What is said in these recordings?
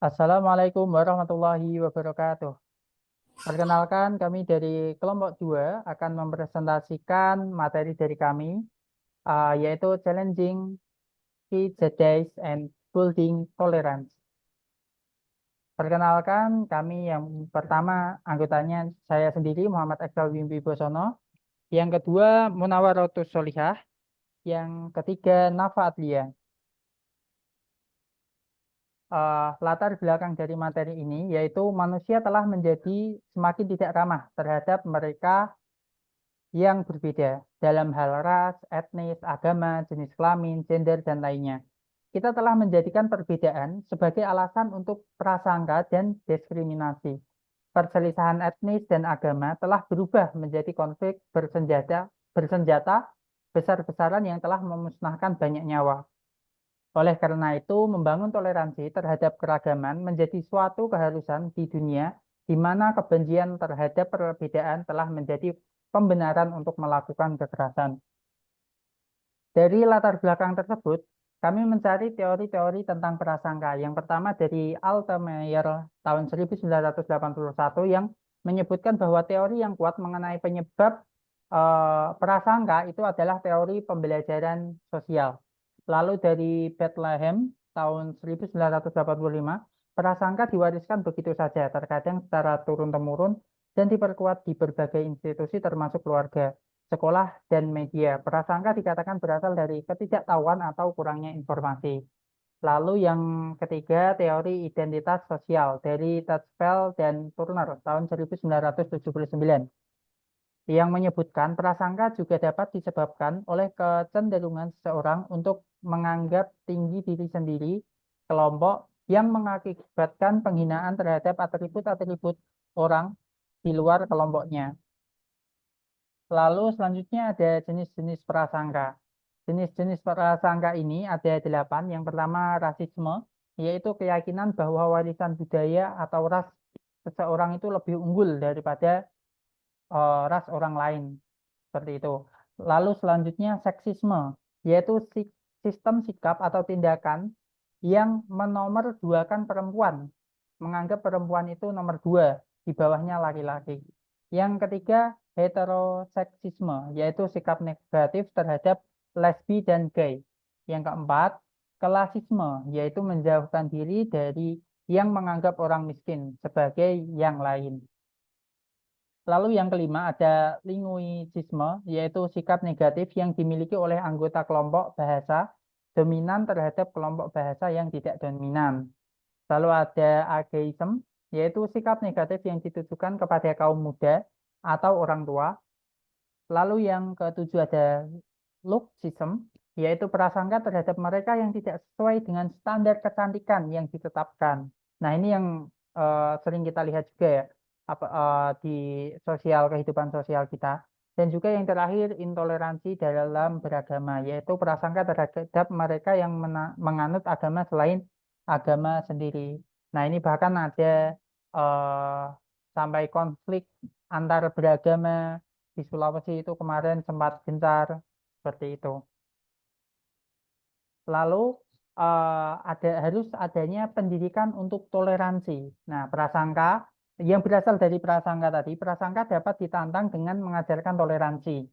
Assalamualaikum warahmatullahi wabarakatuh. Perkenalkan, kami dari kelompok 2 akan mempresentasikan materi dari kami, yaitu Challenging Prejudice and Building Tolerance. Perkenalkan, kami yang pertama anggotanya saya sendiri Muhammad Eksal Wimpi Bosono, yang kedua Munawaratus Solihah, yang ketiga Nafa Atlia. Latar belakang dari materi ini yaitu manusia telah menjadi semakin tidak ramah terhadap mereka yang berbeda dalam hal ras, etnis, agama, jenis kelamin, gender, dan lainnya. Kita telah menjadikan perbedaan sebagai alasan untuk prasangka dan diskriminasi. Perselisihan etnis dan agama telah berubah menjadi konflik bersenjata besar-besaran yang telah memusnahkan banyak nyawa. Oleh karena itu, membangun toleransi terhadap keragaman menjadi suatu keharusan di dunia di mana kebencian terhadap perbedaan telah menjadi pembenaran untuk melakukan kekerasan. Dari latar belakang tersebut, kami mencari teori-teori tentang prasangka. Yang pertama dari Altemeyer tahun 1981 yang menyebutkan bahwa teori yang kuat mengenai penyebab prasangka itu adalah teori pembelajaran sosial. Lalu dari Bethlehem tahun 1985, prasangka diwariskan begitu saja, terkadang secara turun-temurun dan diperkuat di berbagai institusi termasuk keluarga, sekolah, dan media. Prasangka dikatakan berasal dari ketidaktahuan atau kurangnya informasi. Lalu yang ketiga, teori identitas sosial dari Tajfel dan Turner tahun 1979 yang menyebutkan prasangka juga dapat disebabkan oleh kecenderungan seseorang untuk menganggap tinggi diri sendiri, kelompok, yang mengakibatkan penghinaan terhadap atribut-atribut orang di luar kelompoknya. Lalu selanjutnya ada jenis-jenis prasangka. Jenis-jenis prasangka ini ada 8. Yang pertama rasisme, yaitu keyakinan bahwa warisan budaya atau ras seseorang itu lebih unggul daripada ras orang lain. Seperti itu. Lalu selanjutnya seksisme, yaitu sistem sikap atau tindakan yang menomorduakan perempuan, menganggap perempuan itu nomor 2, di bawahnya laki-laki. Yang ketiga, heteroseksisme, yaitu sikap negatif terhadap lesbi dan gay. Yang keempat, klasisme, yaitu menjauhkan diri dari yang menganggap orang miskin sebagai yang lain. Lalu yang kelima ada linguisisme, yaitu sikap negatif yang dimiliki oleh anggota kelompok bahasa dominan terhadap kelompok bahasa yang tidak dominan. Lalu ada ageism, yaitu sikap negatif yang ditujukan kepada kaum muda atau orang tua. Lalu yang ketujuh ada looksism, yaitu prasangka terhadap mereka yang tidak sesuai dengan standar kecantikan yang ditetapkan. Nah, ini yang sering kita lihat juga ya di kehidupan sosial kita. Dan juga yang terakhir intoleransi dalam beragama, yaitu prasangka terhadap mereka yang menganut agama selain agama sendiri. Nah, ini bahkan ada eh, sampai konflik antar beragama di Sulawesi itu kemarin sempat gencar seperti itu. Lalu harus adanya pendidikan untuk toleransi. Nah, prasangka yang berasal dari prasangka tadi, prasangka dapat ditantang dengan mengajarkan toleransi.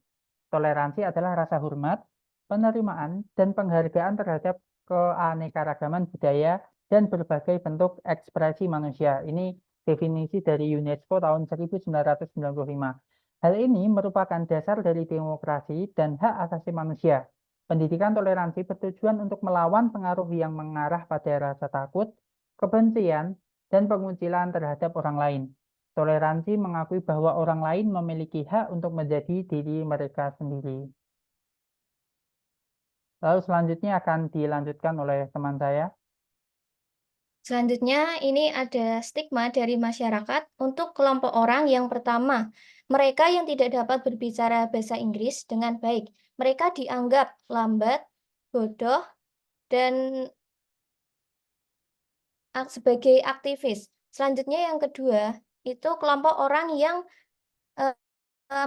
Toleransi adalah rasa hormat, penerimaan, dan penghargaan terhadap keanekaragaman budaya dan berbagai bentuk ekspresi manusia. Ini definisi dari UNESCO tahun 1995. Hal ini merupakan dasar dari demokrasi dan hak asasi manusia. Pendidikan toleransi bertujuan untuk melawan pengaruh yang mengarah pada rasa takut, kebencian, dan pengucilan terhadap orang lain. Toleransi mengakui bahwa orang lain memiliki hak untuk menjadi diri mereka sendiri. Lalu selanjutnya akan dilanjutkan oleh teman saya. Selanjutnya, ini ada stigma dari masyarakat untuk kelompok orang yang pertama, mereka yang tidak dapat berbicara bahasa Inggris dengan baik. Mereka dianggap lambat, bodoh, dan sebagai aktivis. Selanjutnya yang kedua, itu kelompok orang yang eh,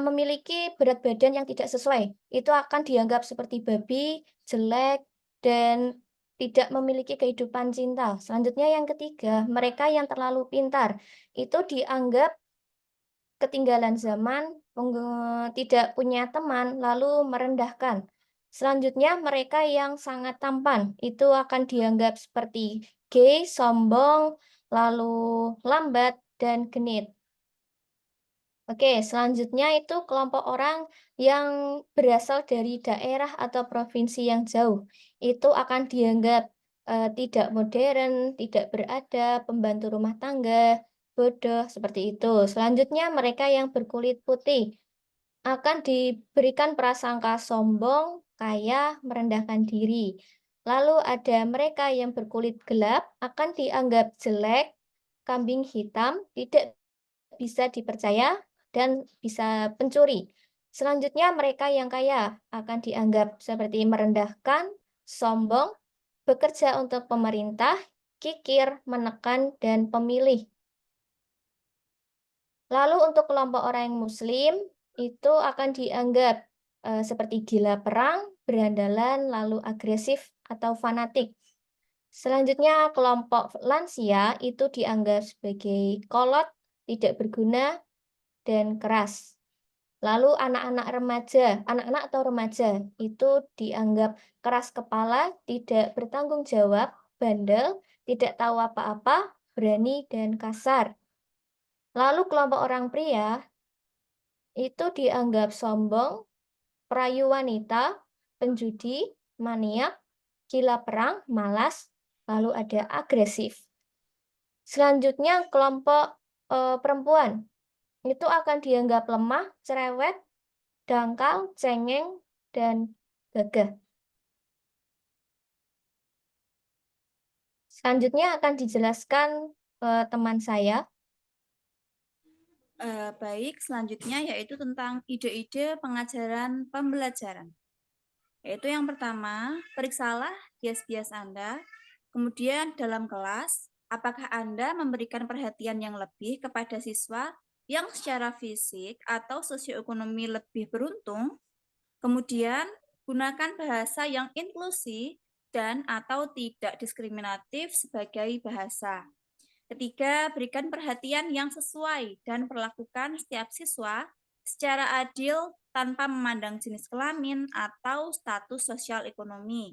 memiliki berat badan yang tidak sesuai. Itu akan dianggap seperti babi, jelek, dan tidak memiliki kehidupan cinta. Selanjutnya yang ketiga, mereka yang terlalu pintar itu dianggap ketinggalan zaman, tidak punya teman, lalu merendahkan. Selanjutnya, mereka yang sangat tampan itu akan dianggap seperti gay, sombong, lalu lambat, dan genit. Oke, selanjutnya itu kelompok orang yang berasal dari daerah atau provinsi yang jauh. Itu akan dianggap tidak modern, tidak beradab, pembantu rumah tangga, bodoh, seperti itu. Selanjutnya, mereka yang berkulit putih akan diberikan prasangka sombong, kaya, merendahkan diri. Lalu ada mereka yang berkulit gelap akan dianggap jelek, kambing hitam, tidak bisa dipercaya, dan bisa pencuri. Selanjutnya, mereka yang kaya akan dianggap seperti merendahkan, sombong, bekerja untuk pemerintah, kikir, menekan, dan pemilih. Lalu untuk kelompok orang yang Muslim, itu akan dianggap seperti gila perang, berandalan, lalu agresif atau fanatik. Selanjutnya, kelompok lansia itu dianggap sebagai kolot, tidak berguna, dan keras. Lalu anak-anak atau remaja itu dianggap keras kepala, tidak bertanggung jawab, bandel, tidak tahu apa-apa, berani, dan kasar. Lalu kelompok orang pria itu dianggap sombong, perayu wanita, penjudi, maniak, gila perang, malas, lalu ada agresif. Selanjutnya kelompok perempuan itu akan dianggap lemah, cerewet, dangkal, cengeng, dan gagah. Selanjutnya akan dijelaskan teman saya. Baik, selanjutnya yaitu tentang ide-ide pengajaran pembelajaran. Yaitu yang pertama, periksalah bias-bias Anda. Kemudian dalam kelas, apakah Anda memberikan perhatian yang lebih kepada siswa yang secara fisik atau sosioekonomi lebih beruntung? Kemudian, gunakan bahasa yang inklusif dan atau tidak diskriminatif sebagai bahasa. Ketiga, berikan perhatian yang sesuai dan perlakukan setiap siswa secara adil tanpa memandang jenis kelamin atau status sosial ekonomi.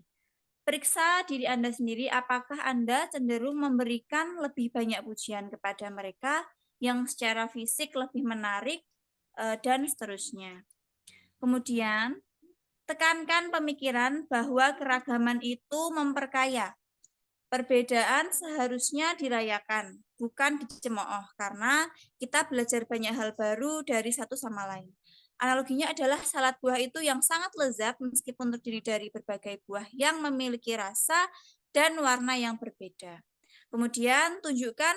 Periksa diri Anda sendiri apakah Anda cenderung memberikan lebih banyak pujian kepada mereka yang secara fisik lebih menarik dan seterusnya. Kemudian, tekankan pemikiran bahwa keragaman itu memperkaya. Perbedaan seharusnya dirayakan, bukan dicemooh, karena kita belajar banyak hal baru dari satu sama lain. Analoginya adalah salad buah itu yang sangat lezat meskipun terdiri dari berbagai buah yang memiliki rasa dan warna yang berbeda. Kemudian tunjukkan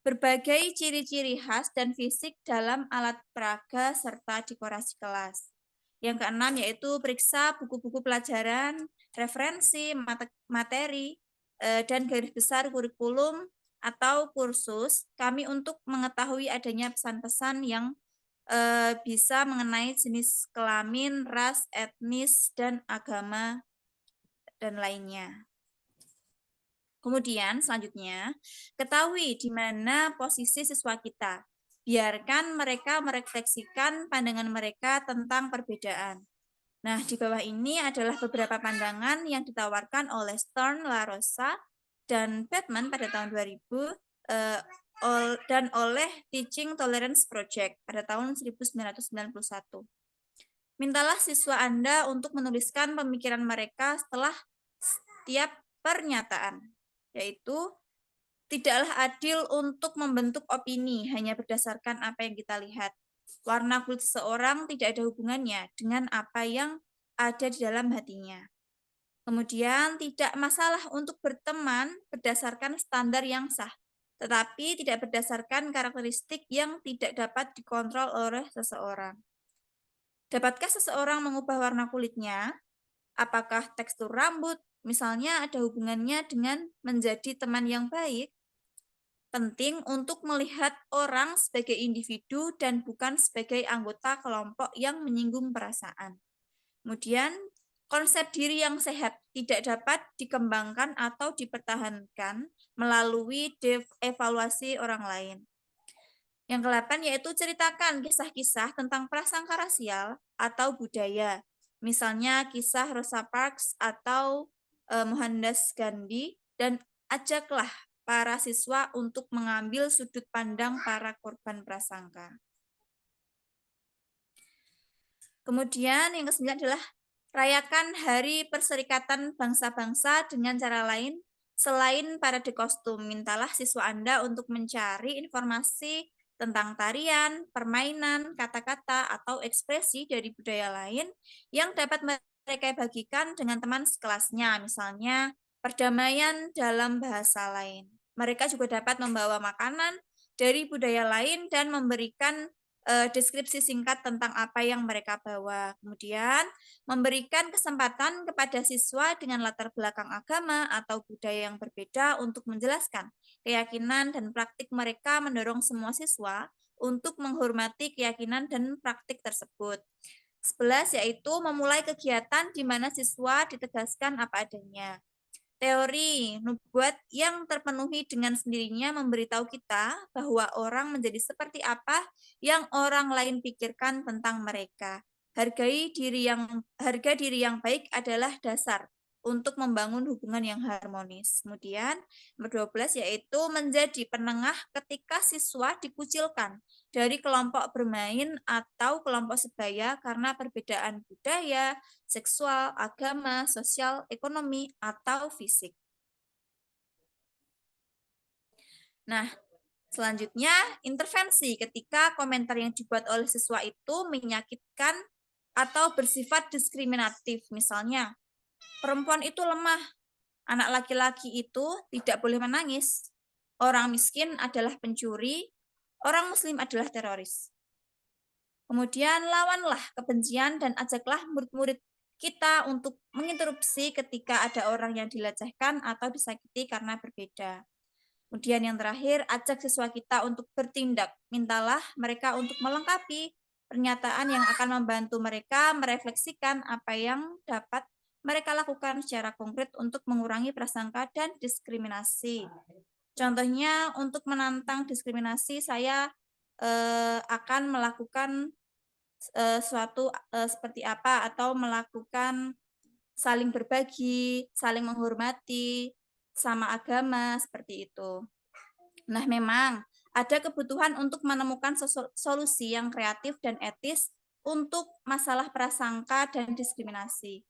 berbagai ciri-ciri khas dan fisik dalam alat peraga serta dekorasi kelas. Yang keenam yaitu periksa buku-buku pelajaran, referensi, materi, dan garis besar kurikulum atau kursus kami untuk mengetahui adanya pesan-pesan yang bisa mengenai jenis kelamin, ras, etnis, dan agama, dan lainnya. Kemudian selanjutnya, ketahui di mana posisi siswa kita. Biarkan mereka merefleksikan pandangan mereka tentang perbedaan. Nah, di bawah ini adalah beberapa pandangan yang ditawarkan oleh Stern, La Rosa, dan Batman pada tahun 2000 dan oleh Teaching Tolerance Project pada tahun 1991. Mintalah siswa Anda untuk menuliskan pemikiran mereka setelah setiap pernyataan, yaitu tidaklah adil untuk membentuk opini hanya berdasarkan apa yang kita lihat. Warna kulit seseorang tidak ada hubungannya dengan apa yang ada di dalam hatinya. Kemudian, tidak masalah untuk berteman berdasarkan standar yang sah, tetapi tidak berdasarkan karakteristik yang tidak dapat dikontrol oleh seseorang. Dapatkah seseorang mengubah warna kulitnya? Apakah tekstur rambut, misalnya, ada hubungannya dengan menjadi teman yang baik? Penting untuk melihat orang sebagai individu dan bukan sebagai anggota kelompok yang menyinggung perasaan. Kemudian, Konsep diri yang sehat tidak dapat dikembangkan atau dipertahankan melalui evaluasi orang lain. Yang ke-8 yaitu ceritakan kisah-kisah tentang prasangka rasial atau budaya. Misalnya kisah Rosa Parks atau Mohandas Gandhi, dan ajaklah para siswa untuk mengambil sudut pandang para korban prasangka. Kemudian yang ke-9 adalah rayakan Hari Perserikatan Bangsa-Bangsa dengan cara lain selain parade kostum. Mintalah siswa Anda untuk mencari informasi tentang tarian, permainan, kata-kata, atau ekspresi dari budaya lain yang dapat mereka bagikan dengan teman sekelasnya, misalnya perdamaian dalam bahasa lain. Mereka juga dapat membawa makanan dari budaya lain dan memberikan deskripsi singkat tentang apa yang mereka bawa. Kemudian, memberikan kesempatan kepada siswa dengan latar belakang agama atau budaya yang berbeda untuk menjelaskan keyakinan dan praktik mereka, mendorong semua siswa untuk menghormati keyakinan dan praktik tersebut. 11 yaitu memulai kegiatan di mana siswa ditegaskan apa adanya. Teori nubuat yang terpenuhi dengan sendirinya memberitahu kita bahwa orang menjadi seperti apa yang orang lain pikirkan tentang mereka. Harga diri yang baik adalah dasar untuk membangun hubungan yang harmonis. Kemudian, nomor 12 yaitu menjadi penengah ketika siswa dikucilkan dari kelompok bermain atau kelompok sebaya karena perbedaan budaya, seksual, agama, sosial, ekonomi, atau fisik. Nah, selanjutnya intervensi ketika komentar yang dibuat oleh siswa itu menyakitkan atau bersifat diskriminatif. Misalnya, perempuan itu lemah, anak laki-laki itu tidak boleh menangis, orang miskin adalah pencuri, orang muslim adalah teroris. Kemudian lawanlah kebencian dan ajaklah murid-murid kita untuk menginterupsi ketika ada orang yang dilecehkan atau disakiti karena berbeda. Kemudian yang terakhir, ajak siswa kita untuk bertindak. Mintalah mereka untuk melengkapi pernyataan yang akan membantu mereka merefleksikan apa yang dapat mereka lakukan secara konkret untuk mengurangi prasangka dan diskriminasi. Contohnya, untuk menantang diskriminasi, saya akan melakukan suatu seperti apa, atau melakukan saling berbagi, saling menghormati, sama agama, seperti itu. Nah, memang ada kebutuhan untuk menemukan solusi yang kreatif dan etis untuk masalah prasangka dan diskriminasi.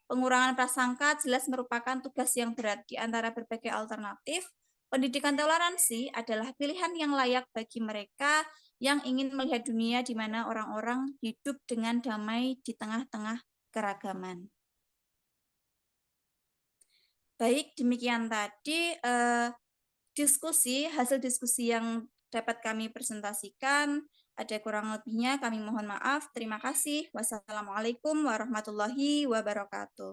Pengurangan prasangka jelas merupakan tugas yang berat di antara berbagai alternatif. Pendidikan toleransi adalah pilihan yang layak bagi mereka yang ingin melihat dunia di mana orang-orang hidup dengan damai di tengah-tengah keragaman. Baik, demikian tadi hasil diskusi yang dapat kami presentasikan. Ada kurang lebihnya kami mohon maaf. Terima kasih. Wassalamualaikum warahmatullahi wabarakatuh.